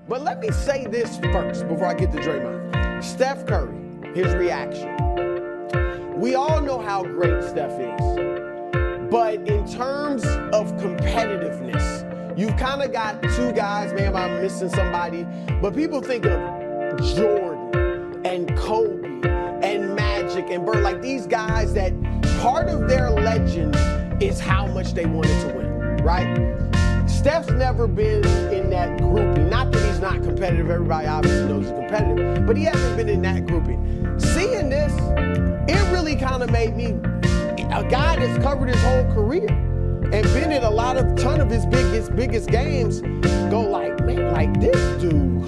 But let me say this first before I get to Draymond. Steph Curry, his reaction. We all know how great Steph is. But in terms of competitiveness, you've kind of got two guys, man, I'm missing somebody, but people think of Jordan and Kobe and Magic and Bird, like these guys that part of their legend is how much they wanted to win, right? Steph's never been in that grouping. Not that he's not competitive, everybody obviously knows he's competitive, but he hasn't been in that grouping. Seeing this, it really kind of made me, a guy that's covered his whole career and been in a ton of his biggest games, go like, man, like this dude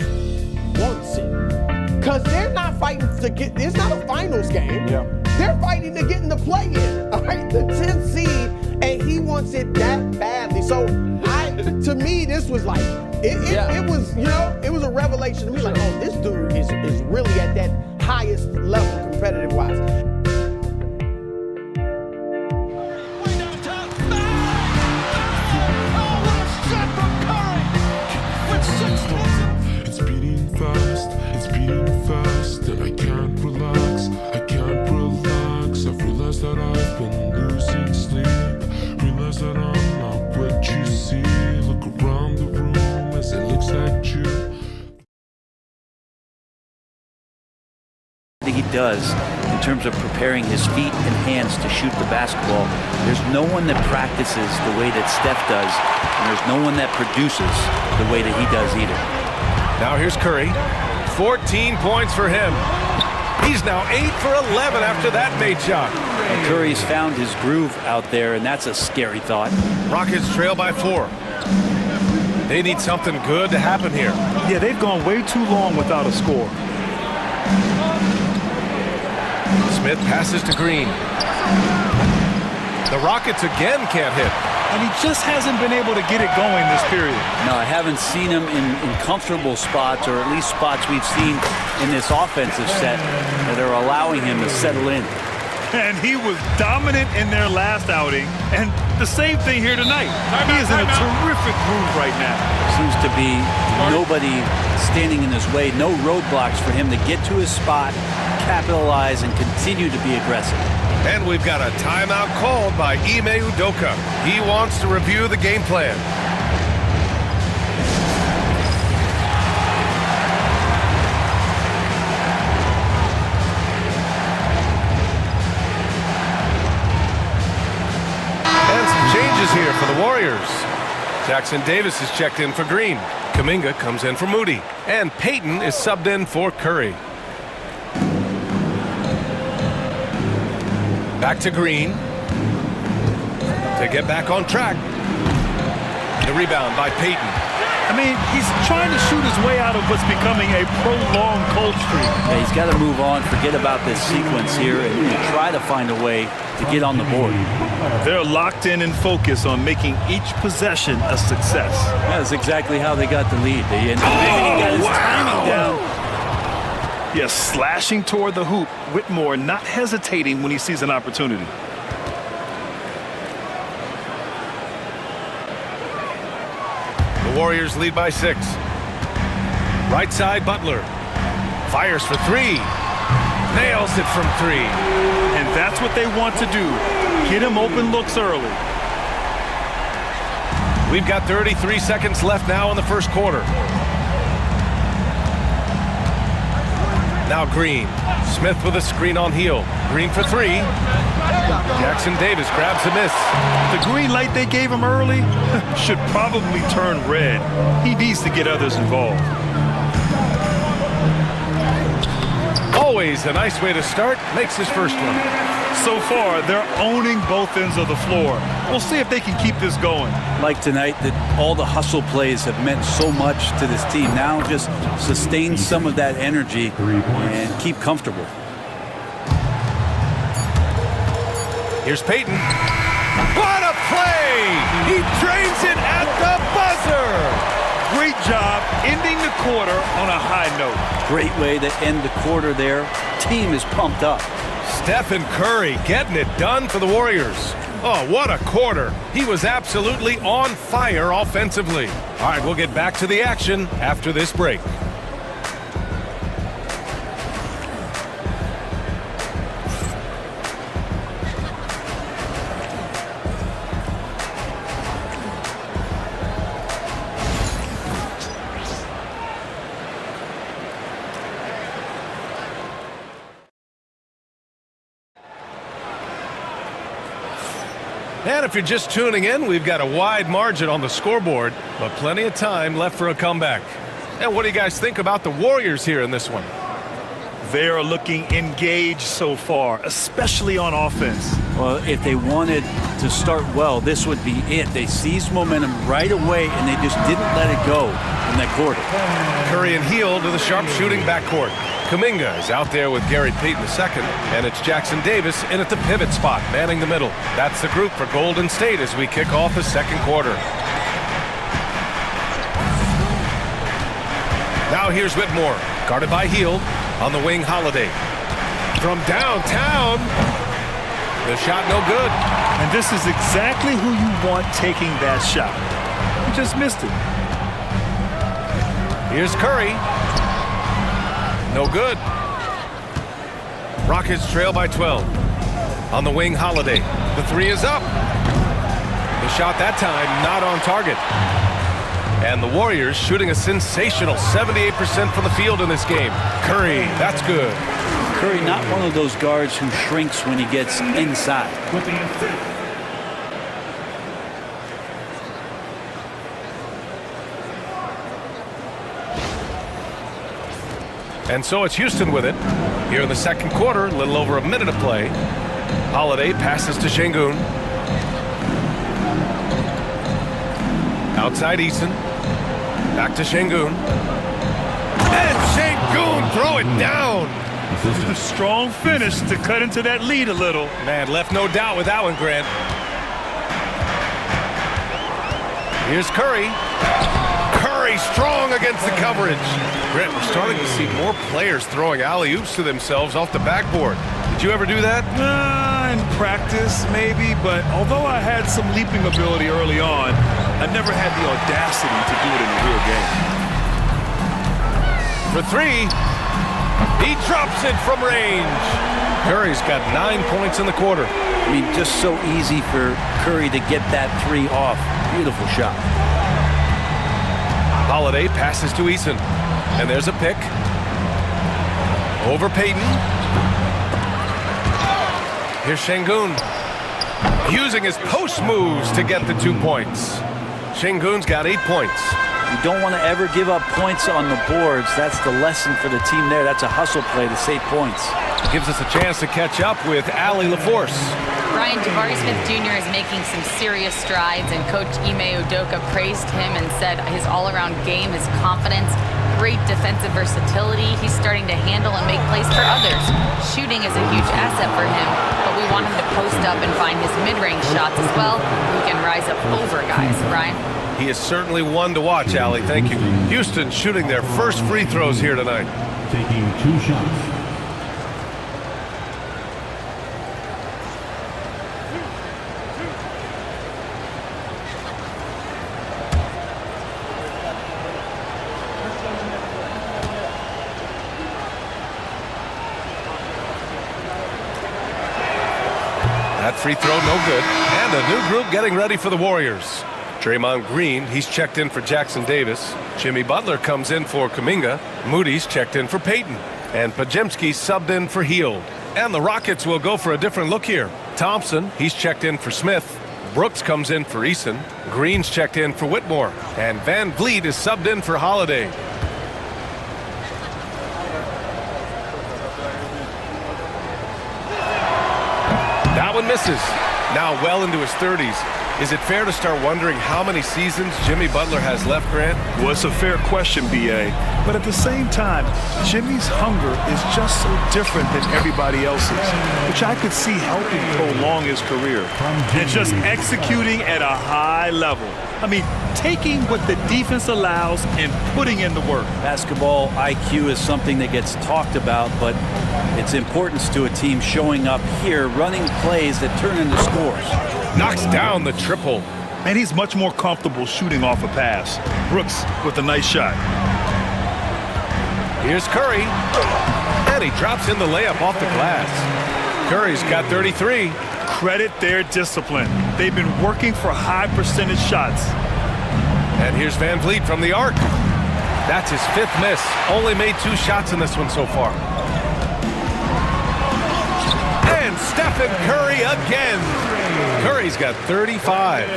wants it. Because they're not fighting to get, it's not a finals game. Yeah. They're fighting to get in the play-in, all right, the 10th seed, and he wants it that badly. So to me, this was like, it was, you know, it was a revelation to me, like, oh, this dude is really at that highest level competitive-wise. Way downtown. Oh, what a shot from Curry! With 6 It's beating fast, and I can't relax, I've realized that I've been losing sleep, realized that I'm not what you see, look around the room as it looks at you. I think he does in terms of preparing his feet and hands to shoot the basketball. There's no one that practices the way that Steph does, and there's no one that produces the way that he does either. Now here's Curry. 14 points for him. He's now 8 for 11 after that made shot. And Curry's found his groove out there, and that's a scary thought. Rockets trail by 4. They need something good to happen here. Yeah, they've gone way too long without a score. Smith passes to Green. The Rockets again can't hit. And he just hasn't been able to get it going this period. No, I haven't seen him in comfortable spots, or at least spots we've seen in this offensive set that are allowing him to settle in. And he was dominant in their last outing, and the same thing here tonight. He is in a terrific groove right now. Seems to be nobody standing in his way, no roadblocks for him to get to his spot, capitalize, and continue to be aggressive. And we've got a timeout called by Ime Udoka. He wants to review the game plan. And some changes here for the Warriors. Jackson Davis is checked in for Green. Kuminga comes in for Moody. And Payton is subbed in for Curry. Back to Green to get back on track. The rebound by Payton. I mean, he's trying to shoot his way out of what's becoming a prolonged cold streak. Yeah, he's got to move on, forget about this sequence here, and try to find a way to get on the board. They're locked in and focused on making each possession a success. That's exactly how they got the lead. They ended up he got his timing down. Yes, slashing toward the hoop. Whitmore not hesitating when he sees an opportunity. The Warriors lead by 6. Right side, Butler. Fires for 3. Nails it from 3. And that's what they want to do. Get him open looks early. We've got 33 seconds left now in the first quarter. Now Green. Smith with a screen on heel. Green for 3. Jackson Davis grabs a miss. The green light they gave him early should probably turn red. He needs to get others involved. Always a nice way to start. Makes his first one. So far, they're owning both ends of the floor. We'll see if they can keep this going. Like tonight, that all the hustle plays have meant so much to this team. Now just sustain some of that energy and keep comfortable. Here's Payton. What a play! He drains it at the buzzer! Great job ending the quarter on a high note. Great way to end the quarter there. Team is pumped up. Stephen Curry getting it done for the Warriors. Oh, what a quarter. He was absolutely on fire offensively. All right, we'll get back to the action after this break. And if you're just tuning in, we've got a wide margin on the scoreboard, but plenty of time left for a comeback. And what do you guys think about the Warriors here in this one? They are looking engaged so far, especially on offense. Well, if they wanted to start well, this would be it. They seized momentum right away, and they just didn't let it go in that quarter. Curry and Hield to the sharpshooting backcourt. Kuminga is out there with Gary Payton II, and it's Jackson Davis in at the pivot spot, manning the middle. That's the group for Golden State as we kick off the second quarter. Now here's Whitmore, guarded by Hield. On the wing, Holiday. From downtown, the shot no good. And this is exactly who you want taking that shot. You just missed it. Here's Curry. No good. Rockets trail by 12. On the wing, Holiday. The three is up. The shot that time not on target. And the Warriors shooting a sensational 78% from the field in this game. Curry, that's good. Curry, not one of those guards who shrinks when he gets inside. And so it's Houston with it. Here in the second quarter, a little over a minute of play. Holiday passes to Şengün. Outside Eason. Back to Şengün. And Şengün throw it down. A strong finish to cut into that lead a little. Man, left no doubt with that one, Grant. Here's Curry. Curry strong against the coverage. Grant, we're starting to see more players throwing alley-oops to themselves off the backboard. Did you ever do that? In practice, maybe, but although I had some leaping ability early on, I never had the audacity to do it in a real game. For three, he drops it from range. Curry's got 9 points in the quarter. I mean, just so easy for Curry to get that three off. Beautiful shot. Holiday passes to Eason. And there's a pick. Over Payton. Here's Şengün. Using his post moves to get the 2 points. Şengün's got 8 points. You don't want to ever give up points on the boards. That's the lesson for the team there. That's a hustle play to save points. Gives us a chance to catch up with Allie LaForce. Brian, Jabari Smith Jr. is making some serious strides, and Coach Ime Udoka praised him and said his all-around game, his confidence, great defensive versatility. He's starting to handle and make plays for others. Shooting is a huge asset for him, but we want him to post up and find his mid-range shots as well. He can rise up over guys. Brian? He is certainly one to watch, Allie. Thank you. Houston shooting their first free throws here tonight. Taking 2 shots. That free throw no good. And a new group getting ready for the Warriors. Draymond Green, he's checked in for Jackson Davis. Jimmy Butler comes in for Kuminga. Moody's checked in for Payton. And Podziemski subbed in for Hield. And the Rockets will go for a different look here. Thompson, he's checked in for Smith. Brooks comes in for Eason. Green's checked in for Whitmore. And Van Vliet is subbed in for Holiday. That one misses. Now well into his 30s. Is it fair to start wondering how many seasons Jimmy Butler has left, Grant? Well, it's a fair question, B.A. But at the same time, Jimmy's hunger is just so different than everybody else's, which I could see helping prolong his career. And just executing at a high level. I mean, taking what the defense allows and putting in the work. Basketball IQ is something that gets talked about, but its importance to a team showing up here, running plays that turn into scores. Knocks down the triple. and he's much more comfortable shooting off a pass. Brooks with a nice shot. Here's Curry, and he drops in the layup off the glass. Curry's got 33. Credit their discipline. They've been working for high percentage shots. And here's Van Vliet from the arc. That's his 5th miss. Only made 2 shots in this one so far. And Stephen Curry again. Curry's got 35.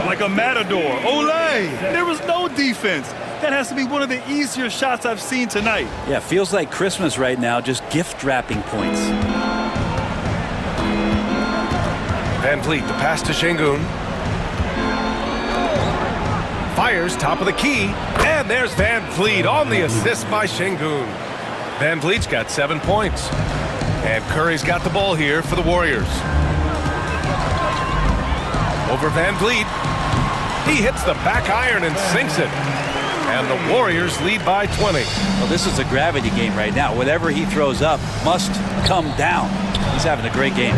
Like a matador. Olay! There was no defense. That has to be one of the easier shots I've seen tonight. Yeah, feels like Christmas right now, just gift wrapping points. Van Vliet, the pass to Şengün. Fires top of the key, and there's Van Vliet on the assist by Şengün. Van Vliet's got 7 points. And Curry's got the ball here for the Warriors. Over Van Vliet. He hits the back iron and sinks it. And the Warriors lead by 20. Well, this is a gravity game right now. Whatever he throws up must come down. He's having a great game.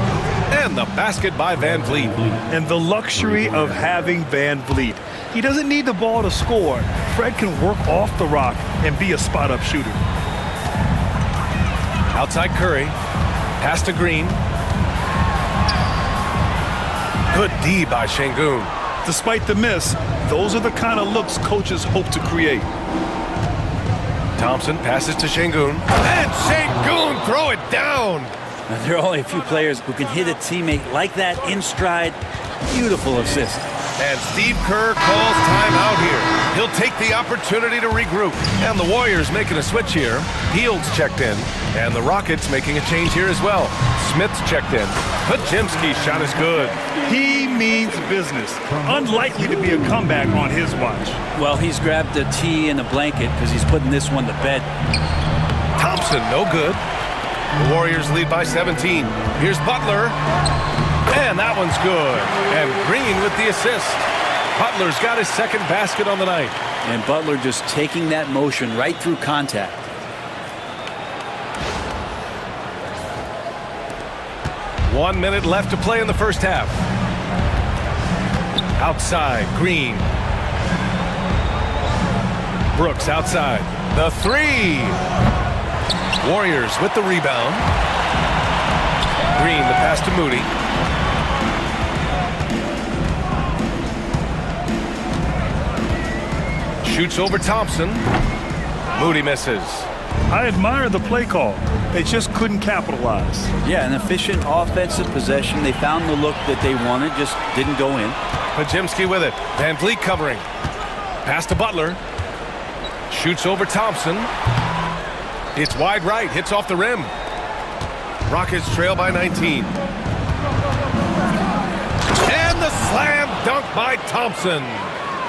And the basket by Van Vliet. And the luxury of having Van Vliet. He doesn't need the ball to score. Fred can work off the rock and be a spot-up shooter. Outside Curry. Pass to Green. Good D by Şengün. Despite the miss, those are the kind of looks coaches hope to create. Thompson passes to Şengün. And Şengün throw it down. Now, there are only a few players who can hit a teammate like that in stride. Beautiful assist. And Steve Kerr calls timeout here. He'll take the opportunity to regroup. And the Warriors making a switch here. Fields checked in. And the Rockets making a change here as well. Smith's checked in. Podziemski's shot is good. He means business. Unlikely to be a comeback on his watch. Well, he's grabbed a tee and a blanket because he's putting this one to bed. Thompson, no good. The Warriors lead by 17. Here's Butler. And that one's good. And Green with the assist. Butler's got his 2nd basket on the night. And Butler just taking that motion right through contact. One minute left to play in the first half. Outside, Green. Brooks outside. The 3. Warriors with the rebound. Green, the pass to Moody. Shoots over Thompson. Moody misses. I admire the play call. They just couldn't capitalize. Yeah, an efficient offensive possession. They found the look that they wanted, just didn't go in. Podziemski with it. Van Vliet covering. Pass to Butler. Shoots over Thompson. It's wide right. Hits off the rim. Rockets trail by 19. And the slam dunk by Thompson.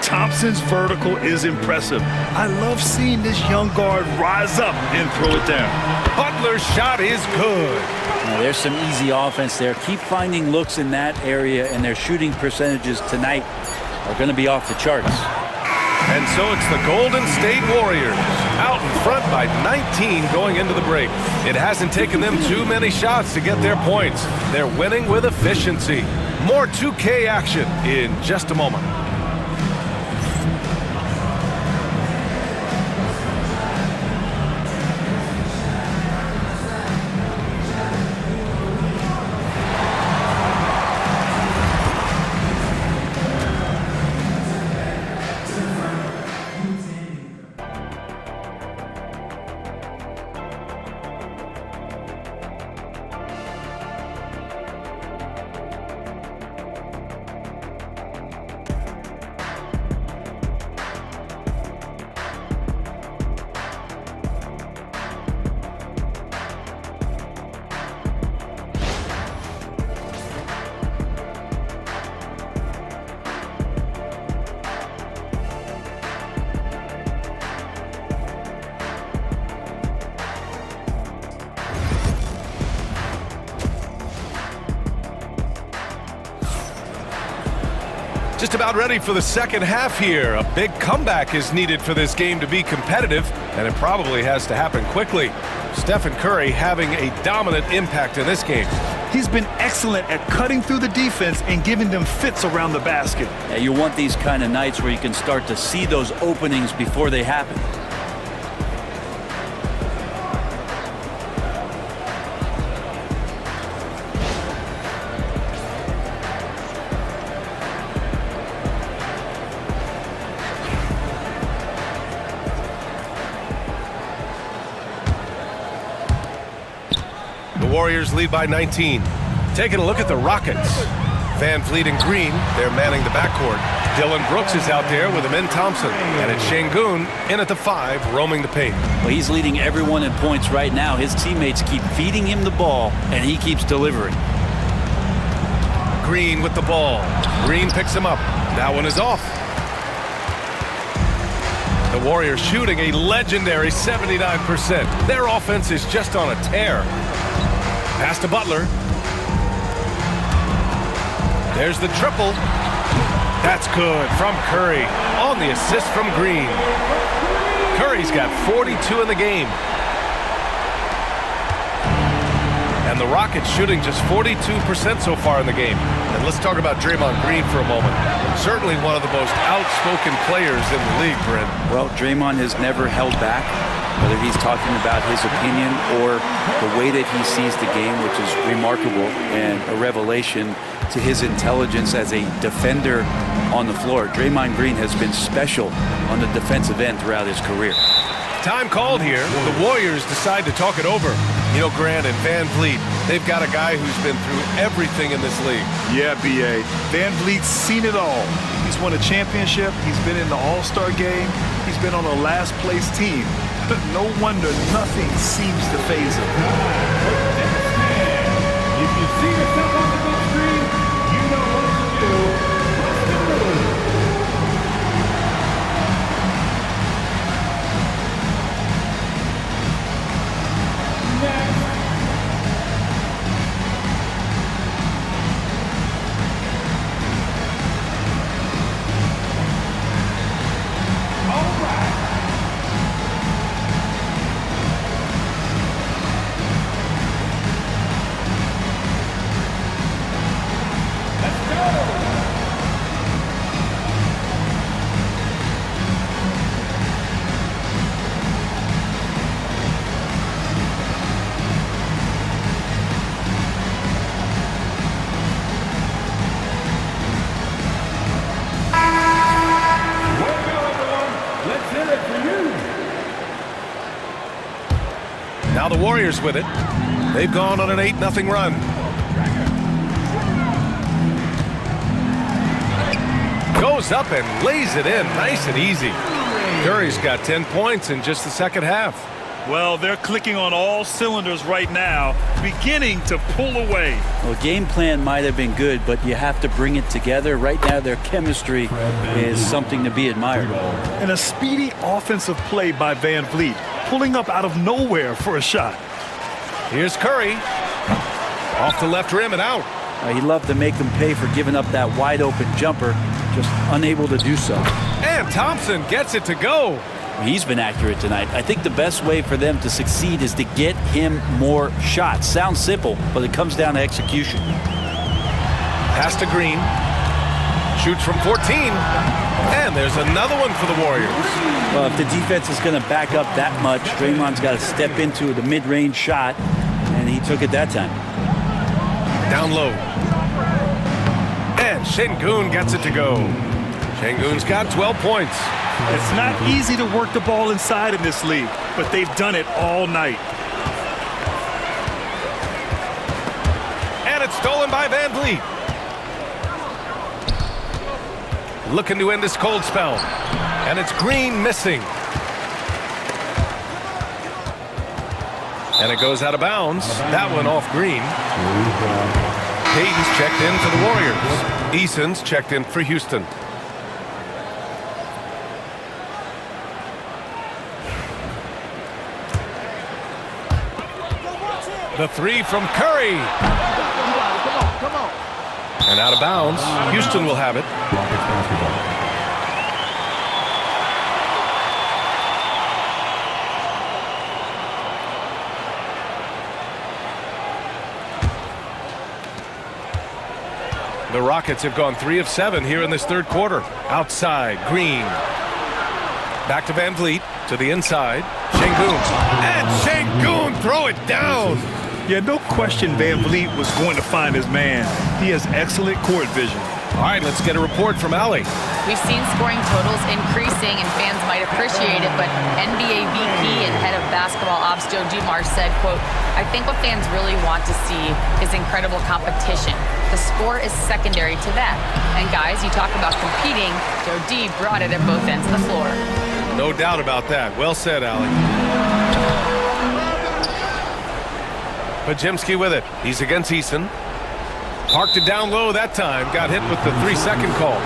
Thompson's vertical is impressive. I love seeing this young guard rise up and throw it down. Butler's shot is good. Now, there's some easy offense there. Keep finding looks in that area, and their shooting percentages tonight are going to be off the charts. And so it's the Golden State Warriors out in front by 19 going into the break. It hasn't taken them too many shots to get their points. They're winning with efficiency. More 2K action in just a moment. Just about ready for the second half here. A big comeback is needed for this game to be competitive, and it probably has to happen quickly. Stephen Curry having a dominant impact in this game. He's been excellent at cutting through the defense and giving them fits around the basket. Yeah, you want these kind of nights where you can start to see those openings before they happen. The Warriors lead by 19. Taking a look at the Rockets. Van Vliet and Green, they're manning the backcourt. Dylan Brooks is out there with Amin Thompson. And it's Şengün in at the 5, roaming the paint. Well, he's leading everyone in points right now. His teammates keep feeding him the ball, and he keeps delivering. Green with the ball. Green picks him up. That one is off. The Warriors shooting a legendary 79%. Their offense is just on a tear. Pass to Butler. There's the triple. That's good from Curry on the assist from Green. Curry's got 42 in the game. And the Rockets shooting just 42% so far in the game. And let's talk about Draymond Green for a moment. Certainly one of the most outspoken players in the league, Brent. Well, Draymond has never held back, whether he's talking about his opinion or the way that he sees the game, which is remarkable and a revelation to his intelligence as a defender on the floor. Draymond Green has been special on the defensive end throughout his career. Time called here. The Warriors decide to talk it over. You know, Grant and Van Vliet, they've got a guy who's been through everything in this league. Yeah, B.A. Van Vliet's seen it all. He's won a championship. He's been in the All-Star game. He's been on a last-place team. No wonder nothing seems to faze him. If you see yourself on the big screen, you know what to do. What's the move? Next. All right. Let's go. Let's hear it for you. Now the Warriors with it. They've gone on an 8-0 run. Goes up and lays it in nice and easy. Curry's got 10 points in just the second half. Well, they're clicking on all cylinders right now, beginning to pull away. Well, game plan might have been good, but you have to bring it together. Right now, their chemistry is something to be admired. And a speedy offensive play by Van Vliet, pulling up out of nowhere for a shot. Here's Curry. Off the left rim and out. He'd love to make them pay for giving up that wide-open jumper, just unable to do so. And Thompson gets it to go. He's been accurate tonight. I think the best way for them to succeed is to get him more shots. Sounds simple, but it comes down to execution. Pass to Green. Shoots from 14. And there's another one for the Warriors. Well, if the defense is going to back up that much, Draymond's got to step into the mid-range shot, and he took it that time. Down low. And Şengün gets it to go. Şengün's got 12 points. It's not easy to work the ball inside in this league, but they've done it all night. And it's stolen by Van Vliet. Looking to end this cold spell. And it's Green missing. And it goes out of bounds. That one off Green. Payton's checked in for the Warriors. Eason's checked in for Houston. The three from Curry. Come on. And out of bounds. Houston will have it. Rockets basketball. The Rockets have gone 3 of 7 here in this third quarter. Outside, Green. Back to Van Vliet, to the inside. Şengün. And Şengün, throw it down. Yeah, no question Van Vliet was going to find his man. He has excellent court vision. All right, let's get a report from Allie. We've seen scoring totals increasing, and fans might appreciate it, but NBA VP and head of basketball ops Joe Dumars said, quote, "I think what fans really want to see is incredible competition. The score is secondary to that. And guys, you talk about competing, Joe D brought it at both ends of the floor." No doubt about that. Well said, Allie. Podziemski with it. He's against Eason. Parked it down low that time. Got hit with the 3-second call.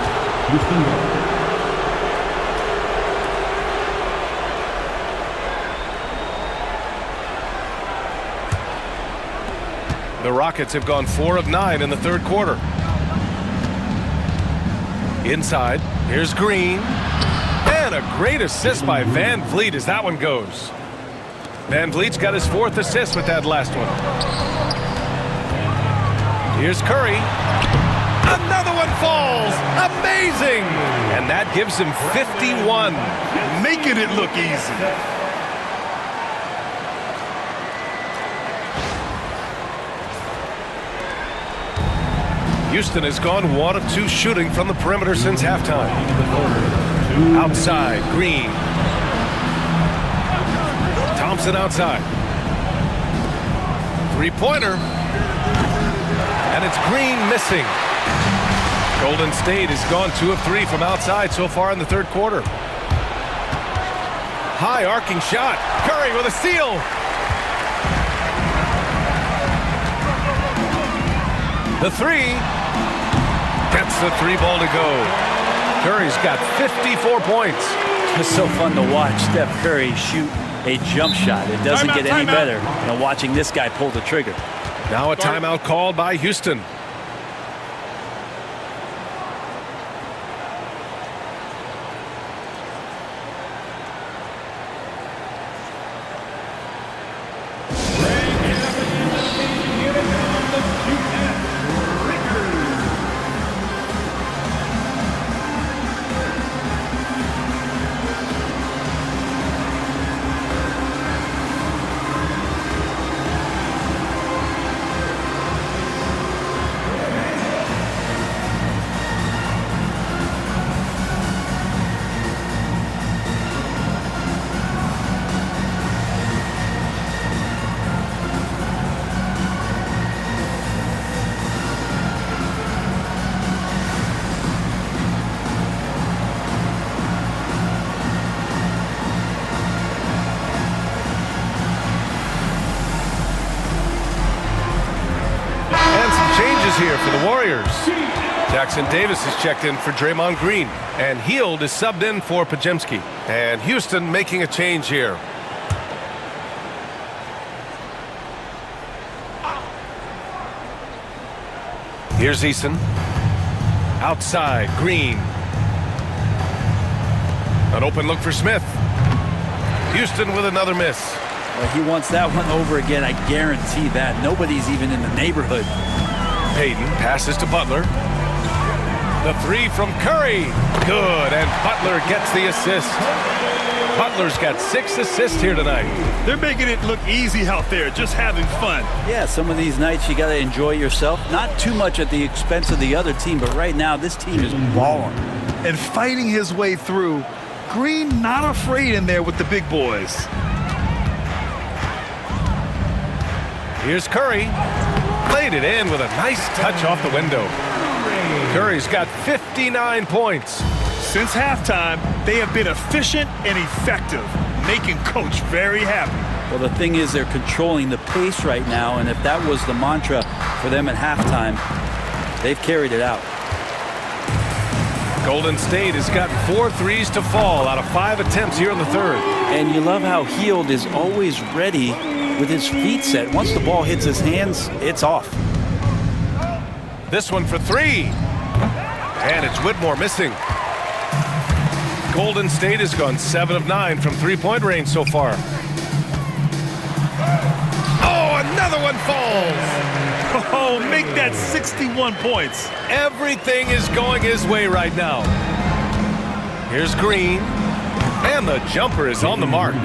The Rockets have gone 4 of 9 in the third quarter. Inside, here's Green. And a great assist by Van Vliet as that one goes. Van Vliet's got his 4th assist with that last one. Here's Curry. Another one falls. Amazing. And that gives him 51. Making it look easy. Houston has gone 1 of 2 shooting from the perimeter since halftime. Outside, Green. Thompson outside. Three-pointer. And it's Green missing. Golden State has gone 2 of 3 from outside so far in the third quarter. High arcing shot. Curry with a steal. The 3. Gets the 3 ball to go. Curry's got 54 points. It's so fun to watch Steph Curry shoot a jump shot. It doesn't get any better than watching this guy pull the trigger. Now a timeout called by Houston. Here for the Warriors. Jackson Davis is checked in for Draymond Green, and Hield is subbed in for Podziemski. And Houston making a change here. Here's Eason. Outside, Green. An open look for Smith. Houston with another miss. Well, he wants that one over again, I guarantee that. Nobody's even in the neighborhood. Payton passes to Butler. The 3 from Curry. Good, and Butler gets the assist. Butler's got 6 assists here tonight. They're making it look easy out there, just having fun. Yeah, some of these nights you got to enjoy yourself. Not too much at the expense of the other team, but right now this team is balling. And fighting his way through. Green not afraid in there with the big boys. Here's Curry. Played it in with a nice touch off the window. Curry's got 59 points. Since halftime, they have been efficient and effective, making Coach very happy. Well, the thing is they're controlling the pace right now, and if that was the mantra for them at halftime, they've carried it out. Golden State has gotten 4 threes to fall out of 5 attempts here in the third. And you love how Hield is always ready with his feet set. Once the ball hits his hands, it's off. This one for 3. And it's Whitmore missing. Golden State has gone 7 of 9 from 3-point range so far. Oh, another one falls. Oh, make that 61 points. Everything is going his way right now. Here's Green, and the jumper is on the mark.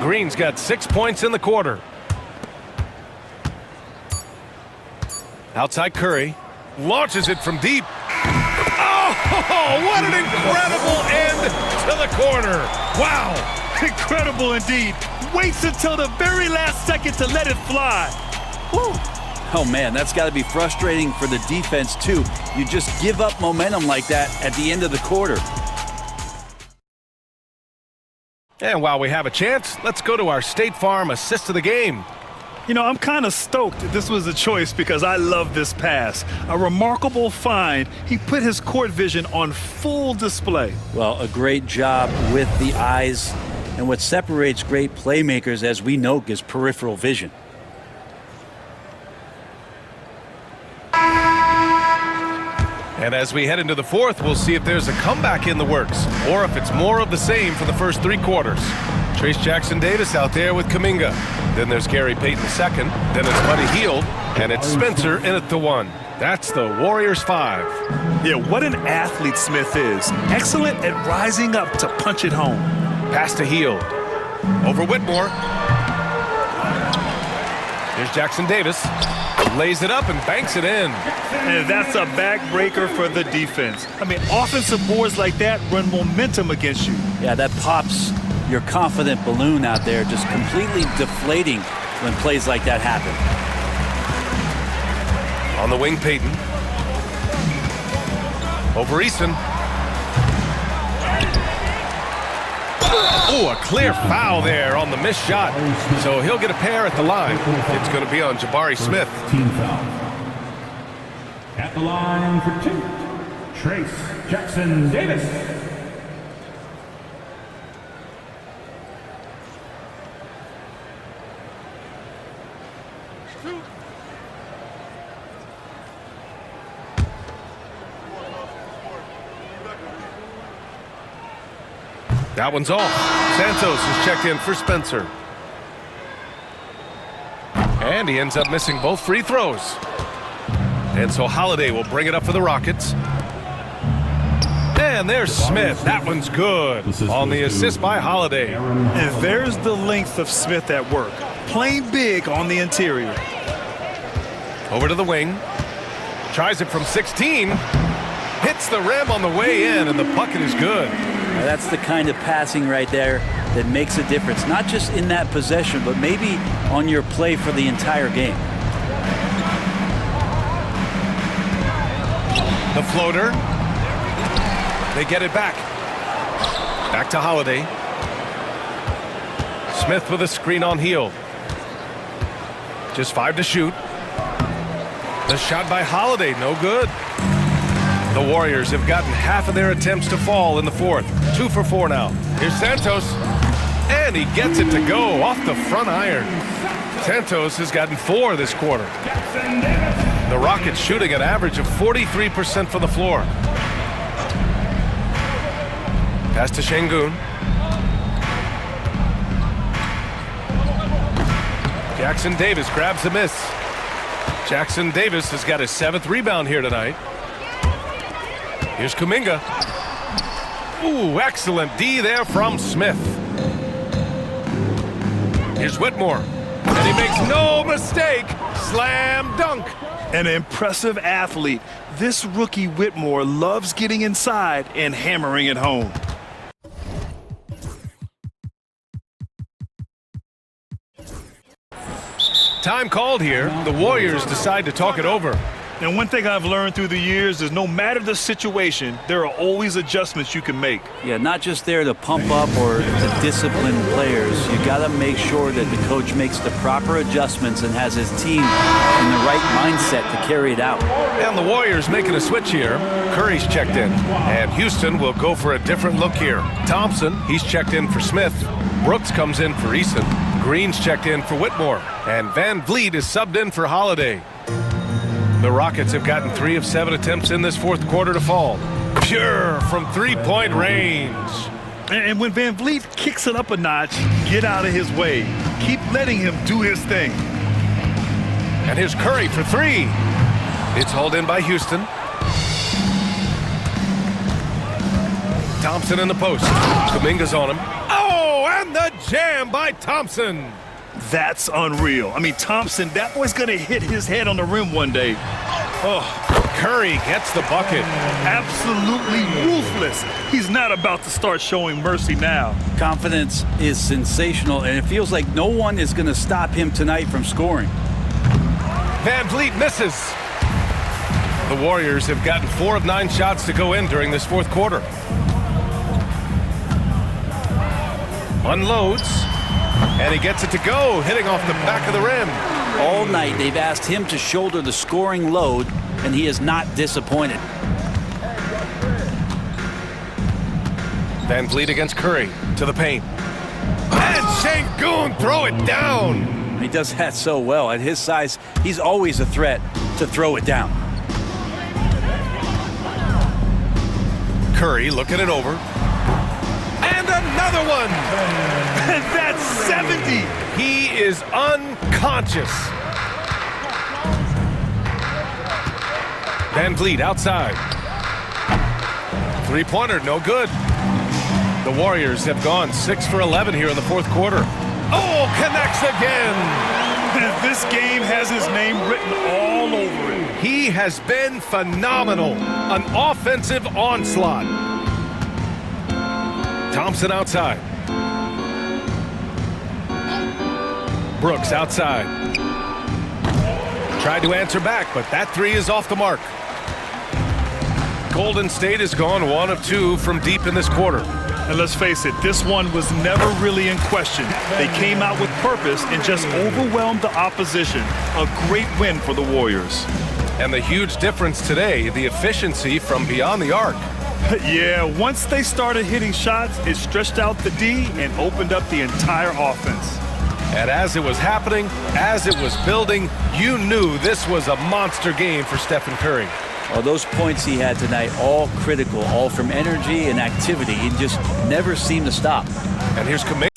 Green's got 6 points in the quarter. Outside Curry, launches it from deep. Oh, what an incredible end to the corner. Wow, incredible indeed. Waits until the very last second to let it fly. Woo. Oh man, that's got to be frustrating for the defense too. You just give up momentum like that at the end of the quarter. And while we have a chance, let's go to our State Farm assist of the game. You know, I'm kind of stoked that this was a choice because I love this pass. A remarkable find. He put his court vision on full display. Well, a great job with the eyes. And what separates great playmakers, as we know, is peripheral vision. And as we head into the fourth, we'll see if there's a comeback in the works or if it's more of the same for the first 3 quarters. Trace Jackson-Davis out there with Kuminga. Then there's Gary Payton second. Then it's Buddy Hield. And it's Spencer in at the 1. That's the Warriors 5. Yeah, what an athlete Smith is. Excellent at rising up to punch it home. Pass to Hield. Over Whitmore. Here's Jackson-Davis. Lays it up and banks it in. And that's a backbreaker for the defense. I mean, offensive boards like that run momentum against you. Yeah, that pops your confident balloon out there, just completely deflating when plays like that happen. On the wing, Payton. Over Eason. Oh, a clear foul there on the missed shot. So he'll get a pair at the line. It's going to be on Jabari Smith. Team foul. At the line for 2, Trace Jackson-Davis. That one's off. Santos is checked in for Spencer. And he ends up missing both free throws. And so Holiday will bring it up for the Rockets. And there's Smith. That one's good on the assist by Holiday. And there's the length of Smith at work. Playing big on the interior. Over to the wing. Tries it from 16. Hits the rim on the way in, and the bucket is good. Now, that's the kind of passing right there that makes a difference, not just in that possession, but maybe on your play for the entire game. The floater. They get it back. Back to Holiday. Smith with a screen on Hield. Just 5 to shoot. The shot by Holiday, no good. The Warriors have gotten half of their attempts to fall in the fourth. 2 for 4 now. Here's Santos. And he gets it to go off the front iron. Santos has gotten 4 this quarter. The Rockets shooting an average of 43% from the floor. Pass to Şengün. Jackson-Davis grabs the miss. Jackson-Davis has got his 7th rebound here tonight. Here's Kuminga. Ooh, excellent D there from Smith. Here's Whitmore. And he makes no mistake. Slam dunk. An impressive athlete. This rookie Whitmore loves getting inside and hammering it home. Time called here. The Warriors decide to talk it over. And one thing I've learned through the years is no matter the situation, there are always adjustments you can make. Yeah, not just there to pump up or to discipline players. You got to make sure that the coach makes the proper adjustments and has his team in the right mindset to carry it out. And the Warriors making a switch here. Curry's checked in. And Houston will go for a different look here. Thompson, he's checked in for Smith. Brooks comes in for Eason. Green's checked in for Whitmore. And Van Vliet is subbed in for Holiday. The Rockets have gotten 3 of 7 attempts in this fourth quarter to fall. Pure from 3-point range. And when Van Vliet kicks it up a notch, get out of his way. Keep letting him do his thing. And here's Curry for three. It's hauled in by Houston. Thompson in the post. Kuminga's on him. Oh, and the jam by Thompson. That's unreal. I mean, Thompson, that boy's going to hit his head on the rim one day. Oh, Curry gets the bucket. Absolutely ruthless. He's not about to start showing mercy now. Confidence is sensational, and it feels like no one is going to stop him tonight from scoring. Van Vliet misses. The Warriors have gotten 4 of 9 shots to go in during this fourth quarter. Unloads, and he gets it to go, hitting off the back of the rim. All night they've asked him to shoulder the scoring load, and he is not disappointed. Van Vliet against Curry to the paint. And Şengün throw it down. He does that so well. At his size, he's always a threat to throw it down. Curry looking it over. And another one. And that's 70. He is unconscious. Van Vliet outside. Three-pointer, no good. The Warriors have gone 6 for 11 here in the fourth quarter. Oh, connects again. This game has his name written all over it. He has been phenomenal. An offensive onslaught. Thompson outside. Brooks outside. Tried to answer back, but that three is off the mark. Golden State has gone 1 of 2 from deep in this quarter. And let's face it, this one was never really in question. They came out with purpose and just overwhelmed the opposition. A great win for the Warriors. And the huge difference today, the efficiency from beyond the arc. Yeah, once they started hitting shots, it stretched out the D and opened up the entire offense. And as it was happening, as it was building, you knew this was a monster game for Stephen Curry. Well, those points he had tonight, all critical, all from energy and activity. He just never seemed to stop. And here's Kuminga.